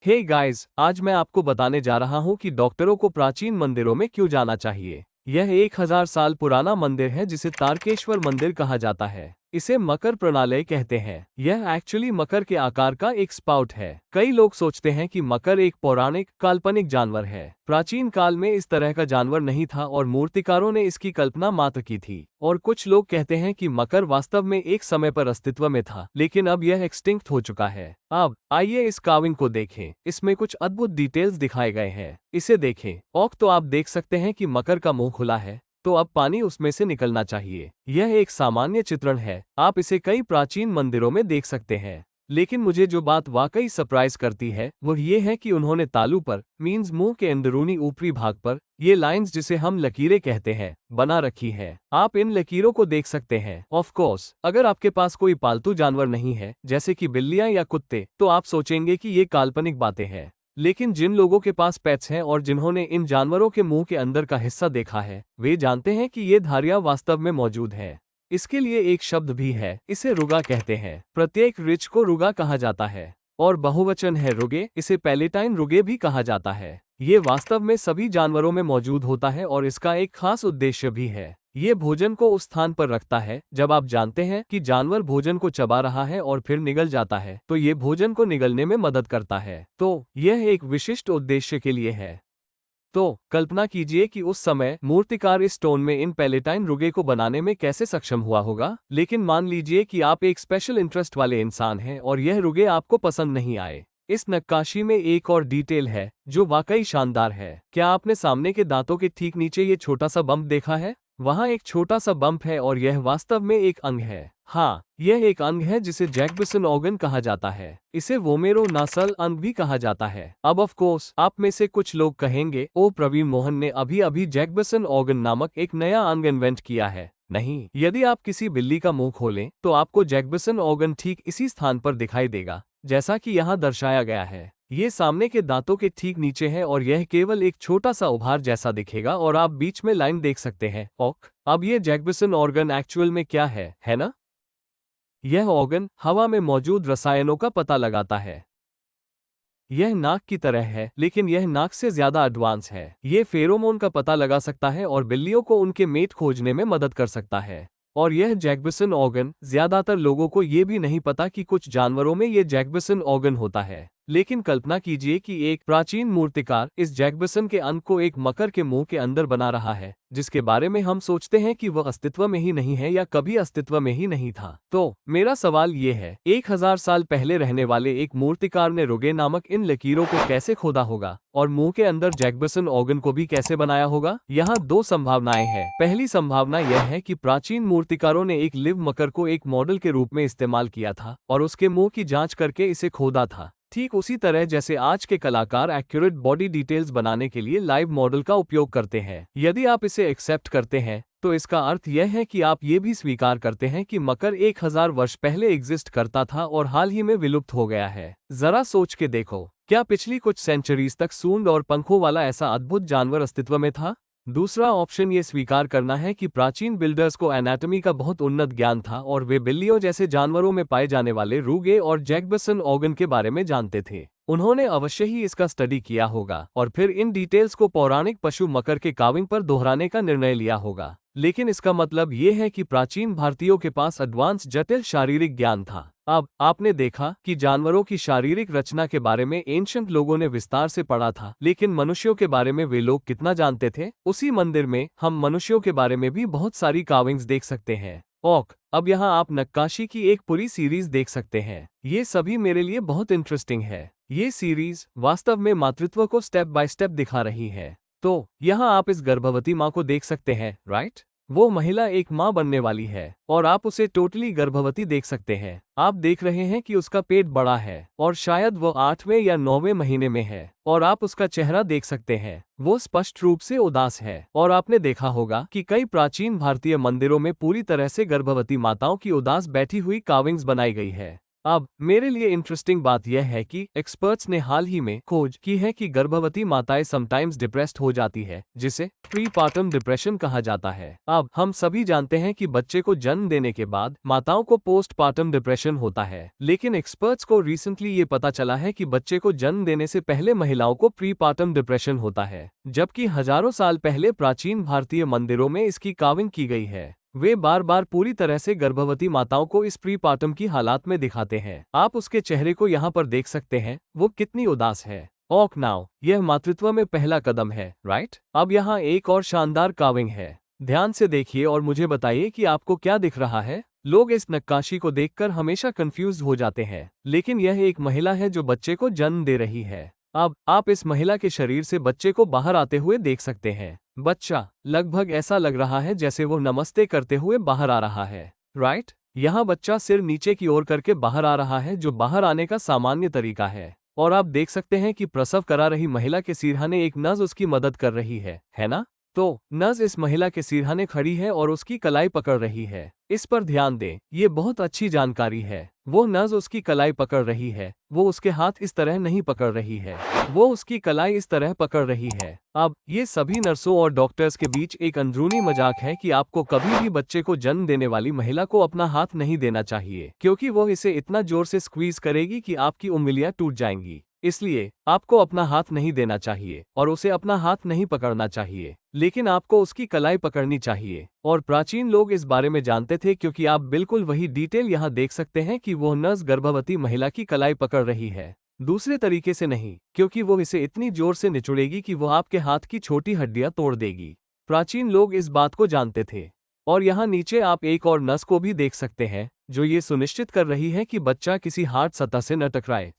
Hey guys, आज मैं आपको बताने जा रहा हूँ कि डॉक्टरों को प्राचीन मंदिरों में क्यों जाना चाहिए। यह 1000 साल पुराना मंदिर है जिसे तारकेश्वर मंदिर कहा जाता है। इसे मकर प्रणालय कहते हैं। यह एक्चुअली मकर के आकार का एक स्पाउट है। कई लोग सोचते हैं कि मकर एक पौराणिक काल्पनिक जानवर है। प्राचीन काल में इस तरह का जानवर नहीं था और मूर्तिकारों ने इसकी कल्पना मात्र की थी। और कुछ लोग कहते हैं कि मकर वास्तव में एक समय पर अस्तित्व में था, लेकिन अब यह एक्सटिंक्ट हो चुका है। अब आइए इस कार्विंग को देखें। इसमें कुछ अद्भुत डिटेल्स दिखाए गए हैं। इसे देखें। ओक, तो आप देख सकते हैं कि मकर का मुंह खुला है, तो अब पानी उसमें से निकलना चाहिए। यह एक सामान्य चित्रण है। आप इसे कई प्राचीन मंदिरों में देख सकते हैं। लेकिन मुझे जो बात वाकई सरप्राइज करती है वह ये है कि उन्होंने तालू पर मींस मुंह के अंदरूनी ऊपरी भाग पर ये लाइंस, जिसे हम लकीरें कहते हैं, बना रखी है। आप इन लकीरों को देख सकते हैं। ऑफ कोर्स, अगर आपके पास कोई पालतू जानवर नहीं है जैसे कि बिल्लियां या कुत्ते, तो आप सोचेंगे कि ये काल्पनिक बातें हैं। लेकिन जिन लोगों के पास पेट्स हैं और जिन्होंने इन जानवरों के मुंह के अंदर का हिस्सा देखा है, वे जानते हैं कि ये धारियां वास्तव में मौजूद है। इसके लिए एक शब्द भी है, इसे रुगा कहते हैं। प्रत्येक रिच को रुगा कहा जाता है और बहुवचन है रुगे। इसे पैलेटाइन रुगे भी कहा जाता है। ये वास्तव में सभी जानवरों में मौजूद होता है और इसका एक खास उद्देश्य भी है। ये भोजन को उस स्थान पर रखता है। जब आप जानते हैं कि जानवर भोजन को चबा रहा है और फिर निगल जाता है, तो ये भोजन को निगलने में मदद करता है। तो यह एक विशिष्ट उद्देश्य के लिए है। तो कल्पना कीजिए कि उस समय मूर्तिकार इस स्टोन में इन पैलेटाइन रुगे को बनाने में कैसे सक्षम हुआ होगा। लेकिन मान लीजिए कि आप एक स्पेशल इंटरेस्ट वाले इंसान हैं और यह रुगे आपको पसंद नहीं आए। इस नक्काशी में एक और डिटेल है जो वाकई शानदार है। क्या आपने सामने के दांतों के ठीक नीचे ये छोटा सा बम्प देखा है? वहाँ एक छोटा सा बम्प है और यह वास्तव में एक अंग है। हाँ, यह एक अंग है जिसे जैकबिसन ऑर्गन कहा जाता है। इसे वोमेरो नासल अंग भी कहा जाता है। अब ऑफ कोर्स आप में से कुछ लोग कहेंगे, ओ प्रवीण मोहन ने अभी अभी जैकबिसन ऑर्गन नामक एक नया अंग इन्वेंट किया है। नहीं, यदि आप किसी बिल्ली का मुंह खोलें तो आपको जैकबिसन ऑर्गन ठीक इसी स्थान पर दिखाई देगा, जैसा कि यहाँ दर्शाया गया है। ये सामने के दांतों के ठीक नीचे है और यह केवल एक छोटा सा उभार जैसा दिखेगा और आप बीच में लाइन देख सकते हैं। ओक, अब ये जैकबिसन ऑर्गन एक्चुअल में क्या है ना? यह ऑर्गन हवा में मौजूद रसायनों का पता लगाता है। यह नाक की तरह है, लेकिन यह नाक से ज्यादा एडवांस है। ये फेरोमोन का पता लगा सकता है और बिल्लियों को उनके मेट खोजने में मदद कर सकता है। और यह जैकबिसन ऑर्गन, ज्यादातर लोगों को ये भी नहीं पता कि कुछ जानवरों में ये जैकबिसन ऑर्गन होता है। लेकिन कल्पना कीजिए कि एक प्राचीन मूर्तिकार इस जैकबिसन के अंग को एक मकर के मुंह के अंदर बना रहा है, जिसके बारे में हम सोचते हैं कि वह अस्तित्व में ही नहीं है या कभी अस्तित्व में ही नहीं था। तो मेरा सवाल ये है, 1000 साल पहले रहने वाले एक मूर्तिकार ने रुगे नामक इन लकीरों को कैसे खोदा होगा और मुंह के अंदर जैकबिसन ऑर्गन को भी कैसे बनाया होगा? यहाँ दो संभावनाएं हैं। पहली संभावना यह है कि प्राचीन मूर्तिकारों ने एक लिव मकर को एक मॉडल के रूप में इस्तेमाल किया था और उसके मुंह की जांच करके इसे खोदा था, ठीक उसी तरह जैसे आज के कलाकार एक्यूरेट बॉडी डिटेल्स बनाने के लिए लाइव मॉडल का उपयोग करते हैं। यदि आप इसे एक्सेप्ट करते हैं तो इसका अर्थ यह है कि आप ये भी स्वीकार करते हैं कि मकर 1000 वर्ष पहले एग्जिस्ट करता था और हाल ही में विलुप्त हो गया है। जरा सोच के देखो, क्या पिछली कुछ सेंचुरीज तक सूंड और पंखों वाला ऐसा अद्भुत जानवर अस्तित्व में था? दूसरा ऑप्शन ये स्वीकार करना है कि प्राचीन बिल्डर्स को एनाटॉमी का बहुत उन्नत ज्ञान था और वे बिल्लियों जैसे जानवरों में पाए जाने वाले रुगे और जैकबिसन ऑर्गन के बारे में जानते थे। उन्होंने अवश्य ही इसका स्टडी किया होगा और फिर इन डिटेल्स को पौराणिक पशु मकर के काविंग पर दोहराने का निर्णय लिया होगा। लेकिन इसका मतलब ये है कि प्राचीन भारतीयों के पास एडवांस जटिल शारीरिक ज्ञान था। अब आपने देखा कि जानवरों की शारीरिक रचना के बारे में एंशिएंट लोगों ने विस्तार से पढ़ा था, लेकिन मनुष्यों के बारे में वे लोग कितना जानते थे? उसी मंदिर में हम मनुष्यों के बारे में भी बहुत सारी कार्विंग्स देख सकते हैं। ओक, अब यहाँ आप नक्काशी की एक पूरी सीरीज देख सकते हैं। ये सभी मेरे लिए बहुत इंटरेस्टिंग है। ये सीरीज वास्तव में मातृत्व को स्टेप बाय स्टेप दिखा रही है। तो यहाँ आप इस गर्भवती माँ को देख सकते हैं, राइट? वो महिला एक माँ बनने वाली है और आप उसे टोटली गर्भवती देख सकते हैं। आप देख रहे हैं कि उसका पेट बड़ा है और शायद वो 8वें या 9वें महीने में है और आप उसका चेहरा देख सकते हैं। वो स्पष्ट रूप से उदास है और आपने देखा होगा कि कई प्राचीन भारतीय मंदिरों में पूरी तरह से गर्भवती माताओं की उदास बैठी हुई कार्विंग्स बनाई गई है। अब मेरे लिए इंटरेस्टिंग बात यह है कि एक्सपर्ट्स ने हाल ही में खोज की है कि गर्भवती माताएं समटाइम्स डिप्रेस्ड हो जाती है, जिसे प्रीपार्टम डिप्रेशन कहा जाता है। अब हम सभी जानते हैं कि बच्चे को जन्म देने के बाद माताओं को पोस्टपार्टम डिप्रेशन होता है, लेकिन एक्सपर्ट्स को रिसेंटली ये पता चला है कि बच्चे को जन्म देने से पहले महिलाओं को प्रीपार्टम डिप्रेशन होता है, जबकि हजारों साल पहले प्राचीन भारतीय मंदिरों में इसकी काविंग की गई है। वे बार बार पूरी तरह से गर्भवती माताओं को इस प्रीपार्टम की हालात में दिखाते हैं। आप उसके चेहरे को यहाँ पर देख सकते हैं, वो कितनी उदास है। ओक नाउ, यह मातृत्व में पहला कदम है, राइट? अब यहाँ एक और शानदार काविंग है। ध्यान से देखिए और मुझे बताइए कि आपको क्या दिख रहा है। लोग इस नक्काशी को देखकर हमेशा कंफ्यूज हो जाते हैं, लेकिन यह एक महिला है जो बच्चे को जन्म दे रही है। अब आप इस महिला के शरीर से बच्चे को बाहर आते हुए देख सकते हैं। बच्चा लगभग ऐसा लग रहा है जैसे वो नमस्ते करते हुए बाहर आ रहा है, राइट? यहाँ बच्चा सिर नीचे की ओर करके बाहर आ रहा है, जो बाहर आने का सामान्य तरीका है। और आप देख सकते हैं कि प्रसव करा रही महिला के सिरहाने एक नर्स उसकी मदद कर रही है ना? तो नर्स इस महिला के सिरहाने खड़ी है और उसकी कलाई पकड़ रही है। इस पर ध्यान दें, ये बहुत अच्छी जानकारी है। वो नर्स उसकी कलाई पकड़ रही है, वो उसके हाथ इस तरह नहीं पकड़ रही है, वो उसकी कलाई इस तरह पकड़ रही है। अब ये सभी नर्सों और डॉक्टर्स के बीच एक अंदरूनी मजाक है कि आपको कभी भी बच्चे को जन्म देने वाली महिला को अपना हाथ नहीं देना चाहिए, क्योंकि वो इसे इतना जोर से स्क्वीज करेगी कि आपकी उंगलियां टूट जाएंगी। इसलिए आपको अपना हाथ नहीं देना चाहिए और उसे अपना हाथ नहीं पकड़ना चाहिए, लेकिन आपको उसकी कलाई पकड़नी चाहिए। और प्राचीन लोग इस बारे में जानते थे, क्योंकि आप बिल्कुल वही डिटेल यहाँ देख सकते हैं कि वो नर्स गर्भवती महिला की कलाई पकड़ रही है, दूसरे तरीके से नहीं, क्योंकि वो इसे इतनी जोर से निचोड़ेगी कि वो आपके हाथ की छोटी हड्डियां तोड़ देगी। प्राचीन लोग इस बात को जानते थे। और यहाँ नीचे आप एक और नर्स को भी देख सकते हैं, जो ये सुनिश्चित कर रही है कि बच्चा किसी हार्ड सतह से न टकराए।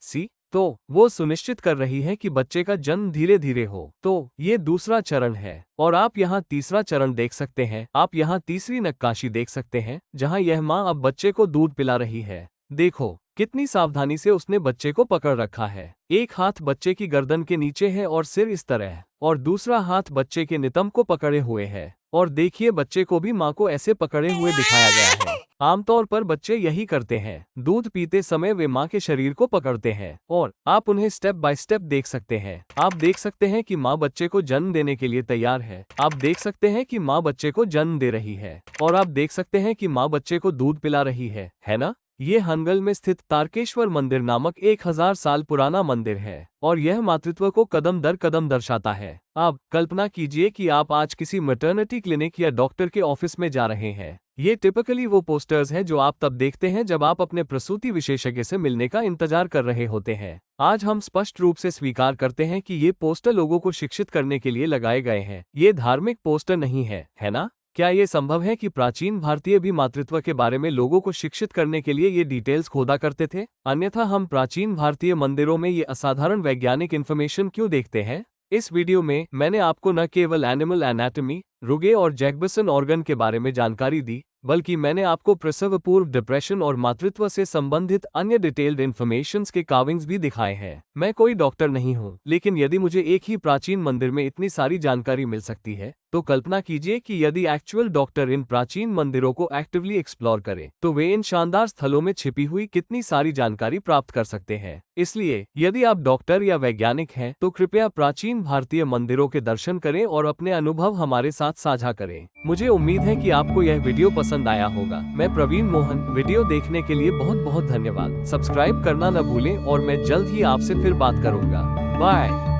तो वो सुनिश्चित कर रही है कि बच्चे का जन्म धीरे धीरे हो। तो ये दूसरा चरण है। और आप यहाँ तीसरा चरण देख सकते हैं। आप यहाँ तीसरी नक्काशी देख सकते हैं, जहाँ यह माँ अब बच्चे को दूध पिला रही है। देखो कितनी सावधानी से उसने बच्चे को पकड़ रखा है। एक हाथ बच्चे की गर्दन के नीचे है और सिर इस तरह, और दूसरा हाथ बच्चे के नितंब को पकड़े हुए है। और देखिए, बच्चे को भी माँ को ऐसे पकड़े हुए दिखाया गया है। आमतौर पर बच्चे यही करते हैं। दूध पीते समय वे माँ के शरीर को पकड़ते हैं और आप उन्हें स्टेप बाय स्टेप देख सकते हैं। आप देख सकते हैं कि माँ बच्चे को जन्म देने के लिए तैयार है। आप देख सकते हैं कि माँ बच्चे को जन्म दे रही है और आप देख सकते हैं कि माँ बच्चे को दूध पिला रही है ना? ये हनगल में स्थित तारकेश्वर मंदिर नामक 1000 साल पुराना मंदिर है और यह मातृत्व को कदम दर कदम दर्शाता है। अब कल्पना कीजिए कि आप आज किसी मैटरनिटी क्लिनिक या डॉक्टर के ऑफिस में जा रहे हैं। ये टिपिकली वो पोस्टर्स हैं जो आप तब देखते हैं जब आप अपने प्रसूति विशेषज्ञ से मिलने का इंतजार कर रहे होते हैं। आज हम स्पष्ट रूप से स्वीकार करते हैं कि ये पोस्टर लोगों को शिक्षित करने के लिए लगाए गए हैं। ये धार्मिक पोस्टर नहीं है ना? क्या ये संभव है कि प्राचीन भारतीय भी मातृत्व के बारे में लोगों को शिक्षित करने के लिए ये डिटेल्स खोदा करते थे? अन्यथा हम प्राचीन भारतीय मंदिरों में ये असाधारण वैज्ञानिक इन्फॉर्मेशन क्यों देखते हैं? इस वीडियो में मैंने आपको न केवल एनिमल एनाटॉमी, रुगे और जैकबसन ऑर्गन के बारे में जानकारी दी, बल्कि मैंने आपको प्रसव पूर्व डिप्रेशन और मातृत्व से संबंधित अन्य डिटेल्ड इन्फॉर्मेशंस के कार्विंग्स भी दिखाए हैं। मैं कोई डॉक्टर नहीं हूँ, लेकिन यदि मुझे एक ही प्राचीन मंदिर में इतनी सारी जानकारी मिल सकती है, तो कल्पना कीजिए कि यदि एक्चुअल डॉक्टर इन प्राचीन मंदिरों को एक्टिवली एक्सप्लोर करें, तो वे इन शानदार स्थलों में छिपी हुई कितनी सारी जानकारी प्राप्त कर सकते हैं। इसलिए यदि आप डॉक्टर या वैज्ञानिक हैं, तो कृपया प्राचीन भारतीय मंदिरों के दर्शन करें और अपने अनुभव हमारे साथ साझा करें। मुझे उम्मीद है कि आपको यह वीडियो पसंद आया होगा। मैं प्रवीण मोहन, वीडियो देखने के लिए बहुत बहुत धन्यवाद। सब्सक्राइब करना न भूलें और मैं जल्द ही आपसे फिर बात करूंगा। बाय।